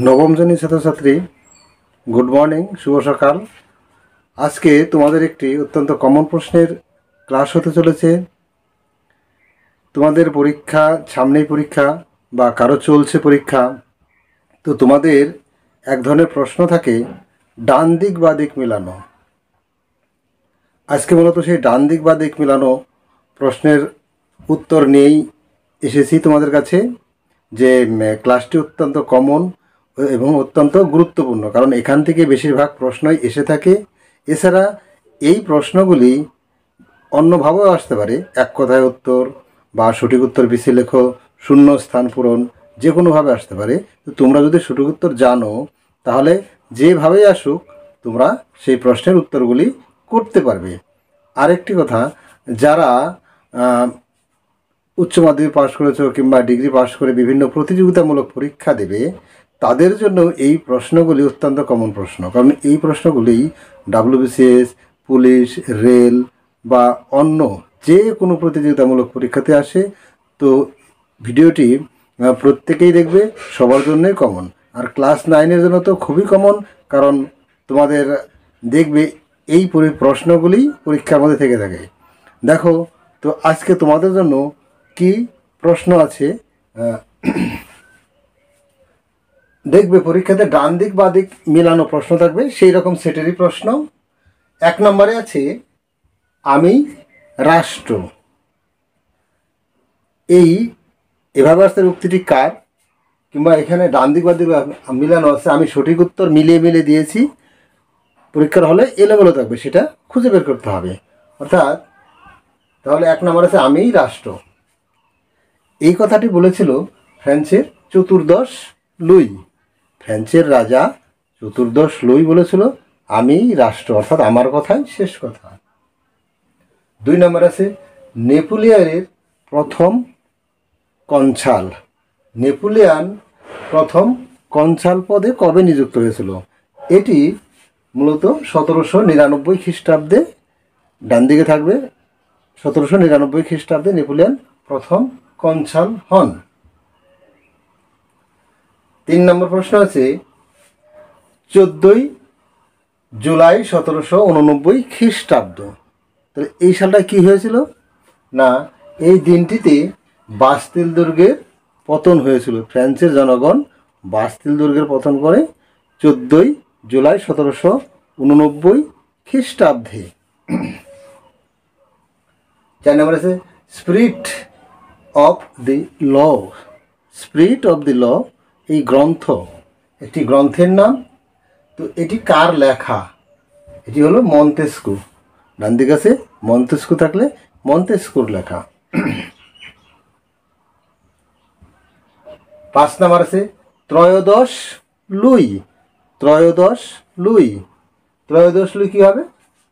নবম শ্রেণীর ছাত্রছাত্রী, গুড মর্নিং, শুভ সকাল। আজকে তোমাদের একটি অত্যন্ত কমন প্রশ্নের ক্লাস হতে চলেছে। তোমাদের পরীক্ষা, সামনেই পরীক্ষা বা কারো চলছে পরীক্ষা, তো তোমাদের এক ধরনের প্রশ্ন থাকে ডান দিক বা দিক মেলানো। আজকে মূলত সেই ডান দিক বা দিক মেলানো প্রশ্নের উত্তর নিয়েই এসেছি তোমাদের কাছে। যে ক্লাসটি অত্যন্ত কমন এবং অত্যন্ত গুরুত্বপূর্ণ, কারণ এখান থেকে বেশিরভাগ প্রশ্নই এসে থাকে। এছাড়া এই প্রশ্নগুলি অন্যভাবেও আসতে পারে, এক কথায় উত্তর বা সঠিক উত্তর বেশি লেখো, শূন্য স্থান পূরণ, যে কোনোভাবে আসতে পারে। তো তোমরা যদি সঠিক উত্তর জানো তাহলে যেভাবেই আসুক তোমরা সেই প্রশ্নের উত্তরগুলি করতে পারবে। আরেকটি কথা, যারা উচ্চ মাধ্যমিক পাশ করেছো কিংবা ডিগ্রি পাশ করে বিভিন্ন প্রতিযোগিতামূলক পরীক্ষা দেবে, তাদের জন্য এই প্রশ্নগুলি অত্যন্ত কমন প্রশ্ন, কারণ এই প্রশ্নগুলি ডাব্লিউবিসিএস, পুলিশ, রেল বা অন্য যে কোনো প্রতিযোগিতামূলক পরীক্ষাতে আসে। তো ভিডিওটি প্রত্যেকেই দেখবে, সবার জন্যই কমন। আর ক্লাস 9-এর জন্য তো খুবই কমন, কারণ তোমাদের দেখবে এই প্রশ্নগুলি পরীক্ষার মধ্যে থেকে থাকে। দেখো তো আজকে তোমাদের জন্য কি প্রশ্ন আছে। দেখবে পরীক্ষাতে ডান দিক বা দিক মেলানো প্রশ্ন থাকবে, সেই রকম সেটেরই প্রশ্ন। 1 নম্বরে আছে আমি রাষ্ট্র। এভাবে আসতে উক্তিটি কার, কিংবা এখানে ডান দিক বা দিক মিলানো আছে, আমি সঠিক উত্তর মিলিয়ে দিয়েছি। পরীক্ষার হলে এলোমেলো থাকবে, সেটা খুঁজে বের করতে হবে। অর্থাৎ তাহলে 1 নম্বর আছে আমি রাষ্ট্র। এই কথাটি বলেছিল ফ্রান্সের চতুর্দশ লুই। ফ্রান্সের রাজা চতুর্দশ লুই বলেছিল আমি রাষ্ট্র, অর্থাৎ আমার কথাই শেষ কথা। 2 নম্বর আছে নেপোলিয়নের প্রথম কনসাল। নেপোলিয়ন প্রথম কনসাল পদে কবে নিযুক্ত হয়েছিল? এটি মূলত 1799 খ্রিস্টাব্দে, ডান দিকে থাকবে। 1799 খ্রিস্টাব্দে নেপোলিয়ন প্রথম কনসাল হন। 3 নম্বর প্রশ্ন আছে 14ই জুলাই 1789 খ্রিস্টাব্দ। তাহলে এই সালটা কি হয়েছিল না, এই দিনটিতে বাস্তিল দুর্গের পতন হয়েছিল। ফ্রান্সের জনগণ বাস্তিল দুর্গের পতন করে 14ই জুলাই 1789 খ্রিস্টাব্দে। 4 নম্বর আছে spirit of the law. Spirit of the law এই গ্রন্থ, একটি গ্রন্থের নাম। তো এটি কার লেখা? এটি হলো মন্তেস্কু। ডান দিকে আছে মন্তেস্কু, থাকলে মন্তেস্কুর লেখা। 5 নম্বর আছে ত্রয়োদশ লুই। ত্রয়োদশ লুই, ত্রয়োদশ লুই কী হবে?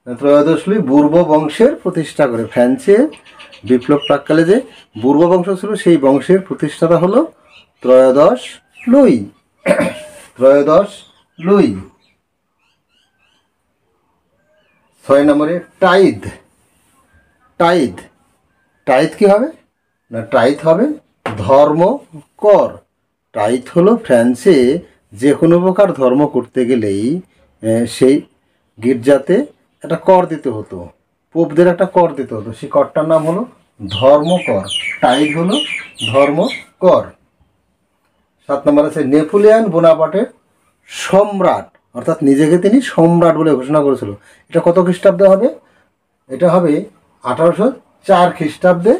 ত্রয়োদশ লুই বুর্ব বংশের প্রতিষ্ঠা করে। ফ্রান্সের বিপ্লব প্রাককালে যে বুর্ব বংশ ছিল, সেই বংশের প্রতিষ্ঠাতা হলো ত্রয়োদশ লুই। ত্রয়োদশ লুই। 6 নম্বরে টাইদ। টাইদ, টাইদ কী হবে না, টাইদ হবে ধর্ম কর। টাইদ হলো ফ্রান্সে যে কোনো প্রকার ধর্ম করতে গেলেই সেই গির্জাতে একটা কর দিতে হতো, পোপদের একটা কর দিতে হতো, সেই করটার নাম হলো ধর্মকর। টাইদ হলো ধর্মকর। 7 নম্বর আছে নেপোলিয়ন বোনাপার্টের সম্রাট, অর্থাৎ নিজেকে তিনি সম্রাট বলে ঘোষণা করেছিল। এটা কত খ্রিস্টাব্দে হবে? এটা হবে 1804 খ্রিস্টাব্দে।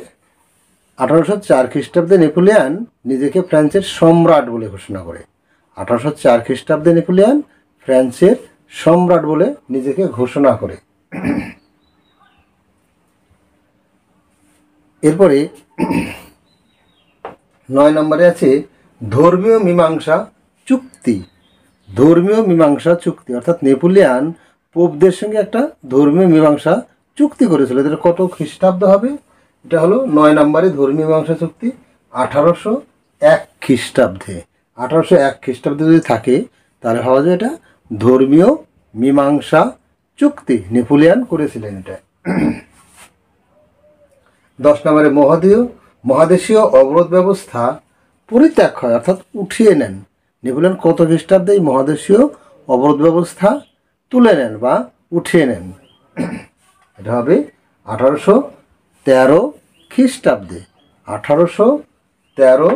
1804 খ্রিস্টাব্দে নেপোলিয়ন নিজেকে ফ্রান্সের সম্রাট বলে ঘোষণা করে। 1804 খ্রিস্টাব্দে নেপোলিয়ন ফ্রান্সের সম্রাট বলে নিজেকে ঘোষণা করে। এরপরে 9 নম্বরে আছে ধর্মীয় মীমাংসা চুক্তি। ধর্মীয় মীমাংসা চুক্তি, অর্থাৎ নেপোলিয়ন পোপদের সঙ্গে একটা ধর্মীয় মীমাংসা চুক্তি করেছিল। এটা কত খ্রিস্টাব্দ হবে? এটা হলো 9 নম্বরে ধর্মীয় মীমাংসা চুক্তি 1801 খ্রিস্টাব্দে। 1801 খ্রিস্টাব্দে যদি থাকে তাহলে ভাবা যায় এটা ধর্মীয় মীমাংসা চুক্তি নেপোলিয়ন করেছিলেন এটা। 10 নম্বরে মহাদেশীয় অবরোধ ব্যবস্থা পরিত্যাগ হয়, অর্থাৎ উঠিয়ে নেন নেপোলিয়ন কত খ্রিস্টাব্দে এই মহাদেশীয় অবরোধ ব্যবস্থা তুলে নেন বা উঠিয়ে নেন? এটা হবে 1813 খ্রিস্টাব্দে। 1813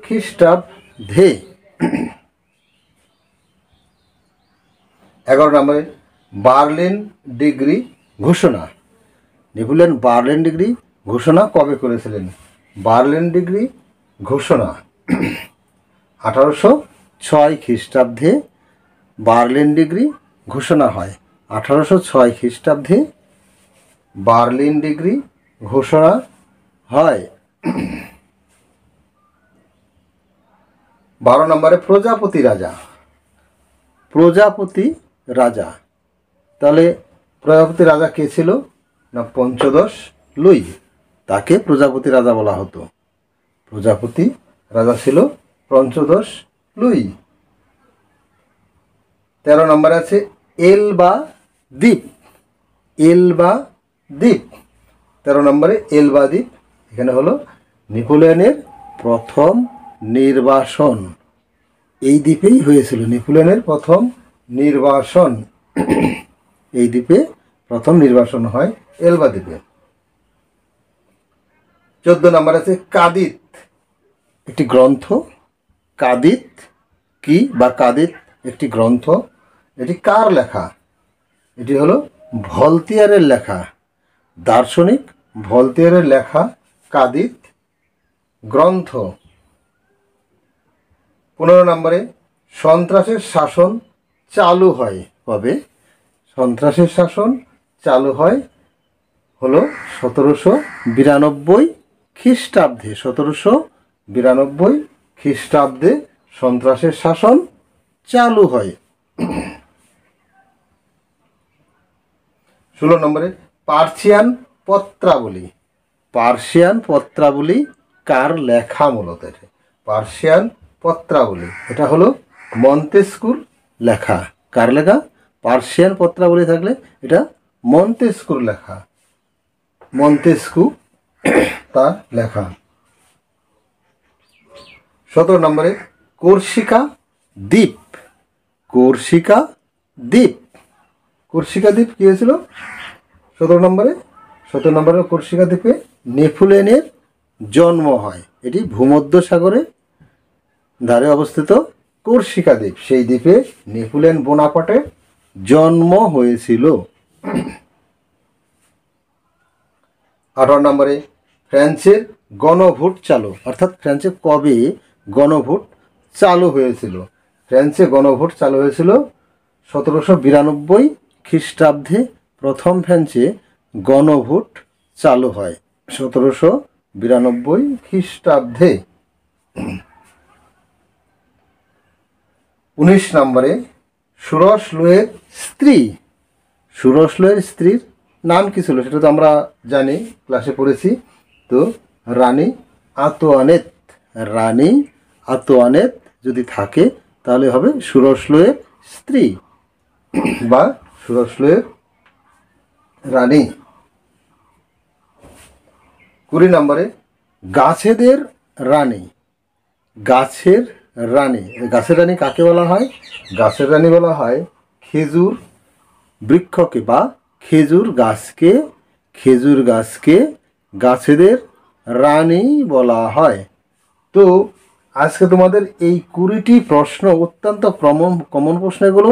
খ্রিস্টাব্দে। 11 নম্বরে বার্লিন ডিগ্রি ঘোষণা। নেপোলিয়ন বার্লিন ডিগ্রি ঘোষণা কবে করেছিলেন? বার্লিন ডিগ্রি ঘোষণা 1806 খ্রিস্টাব্দে বার্লিন ডিগ্রি ঘোষণা হয়। 1806 খ্রিস্টাব্দে বার্লিন ডিগ্রি ঘোষণা হয়। 12 নম্বরে প্রজাপতি রাজা। প্রজাপতি রাজা, তাহলে প্রজাপতি রাজা কে ছিল? না পঞ্চদশ লুই, তাকে প্রজাপতি রাজা বলা হতো। প্রজাপতি রাজা ছিল পঞ্চদশ লুই। 13 নম্বরে আছে এলবা দ্বীপ। এলবা দ্বীপ, 13 নম্বরে এলবা দ্বীপ। এখানে হলো নেপোলিয়নের প্রথম নির্বাসন, এই দ্বীপেই হয়েছিল নেপোলিয়নের প্রথম নির্বাসন। এই দ্বীপে প্রথম নির্বাসন হয় এলবা দ্বীপে। 14 নম্বর আছে কাদিত, একটি গ্রন্থ। কাদিত কি বা কাদিত একটি গ্রন্থ। এটি কার লেখা? এটি হলো ভলতেয়ারের লেখা, দার্শনিক ভলতেয়ারের লেখা কাদিত গ্রন্থ। 15 নম্বরে সন্ত্রাসের শাসন চালু হয় কবে? সন্ত্রাসের শাসন চালু হয় হলো 1792 খ্রিস্টাব্দে। 1792 খ্রিস্টাব্দে সন্ত্রাসের শাসন চালু হয়। 16 নম্বরে পার্সিয়ান পত্রাবলী। পার্সিয়ান পত্রাবলী কার লেখা? মূলত পার্সিয়ান পত্রাবলী এটা হলো মন্তেস্কুর লেখা। কার লেখা? পার্সিয়ান পত্রাবলী থাকলে এটা মন্তেস্কুর লেখা, মন্তেস্কু তার লেখা। 17 নম্বরে কর্সিকা দ্বীপ। কর্সিকা দ্বীপ, কর্সিকা দ্বীপ কি হয়েছিল? 17 নম্বরে কর্সিকা দ্বীপে নেপোলিয়নের জন্ম হয়। এটি ভূমধ্য সাগরে ধারে অবস্থিত কর্সিকা দ্বীপ, সেই দ্বীপে নেপোলিয়ন বোনাপার্টের জন্ম হয়েছিল। 18 নম্বরে ফ্রান্সের গণভোট চালু, অর্থাৎ ফ্রান্সে কবে গণভোট চালু হয়েছিল? ফ্রান্সে গণভোট চালু হয়েছিল 1792 খ্রিস্টাব্দে। প্রথম ফ্রান্সে গণভোট চালু হয় 1792 খ্রিস্টাব্দে। 19 নম্বরে ষোড়শ লুইয়ের স্ত্রী। ষোড়শ লুইয়ের স্ত্রীর নাম কি ছিল? সেটা তো আমরা জানি, ক্লাসে পড়েছি। তো রানী আতোয়ানেত। রানী আতোয়ানেত যদি থাকে তাহলে হবে ষোড়শ লুইয়ের স্ত্রী বা ষোড়শ লুইয়ের রানী। 20 নম্বরে গাছেদের রানী। গাছের রানী, গাছের রানী কাকে বলা হয়? গাছের রানী বলা হয় খেজুর বৃক্ষকে বা খেজুর গাছকে। খেজুর গাছকে গাছেদের রানী বলা হয়। তো আজকে তোমাদের এই 20টি প্রশ্ন অত্যন্ত কমন প্রশ্ন। এগুলো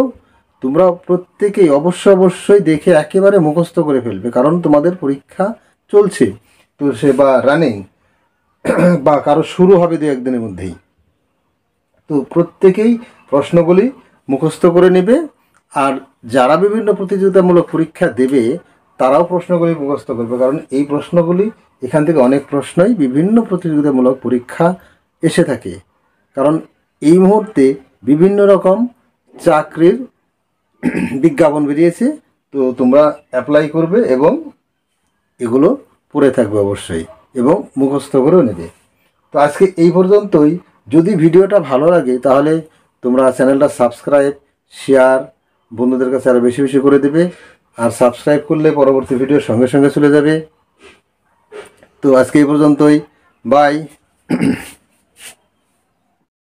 তোমরা প্রত্যেকেই অবশ্যই দেখে একেবারে মুখস্থ করে ফেলবে, কারণ তোমাদের পরীক্ষা চলছে তো সে বা রানিং বা কারো শুরু হবে 2-1 দিনের মধ্যেই। তো প্রত্যেকেই প্রশ্নগুলি মুখস্থ করে নেবে, আর যারা বিভিন্ন প্রতিযোগিতামূলক পরীক্ষা দেবে তারাও প্রশ্নগুলি মুখস্থ করবে, কারণ এই প্রশ্নগুলি এখান থেকে অনেক প্রশ্নই বিভিন্ন প্রতিযোগিতামূলক পরীক্ষা এসে থাকে। কারণ এই মুহূর্তে বিভিন্ন রকম চাকরির বিজ্ঞাপন বেরিয়েছে, তো তোমরা অ্যাপ্লাই করবে এবং এগুলো পড়ে থাকবে অবশ্যই এবং মুখস্থ করেও নেবে। তো আজকে এই পর্যন্তই। যদি ভিডিওটা ভালো লাগে তাহলে তোমরা চ্যানেলটা সাবস্ক্রাইব, শেয়ার বন্ধুদের কাছে আরও বেশি বেশি করে দেবে, আর সাবস্ক্রাইব করলে পরবর্তী ভিডিও সঙ্গে সঙ্গে চলে যাবে। তো আজকে এই পর্যন্তই, বাই।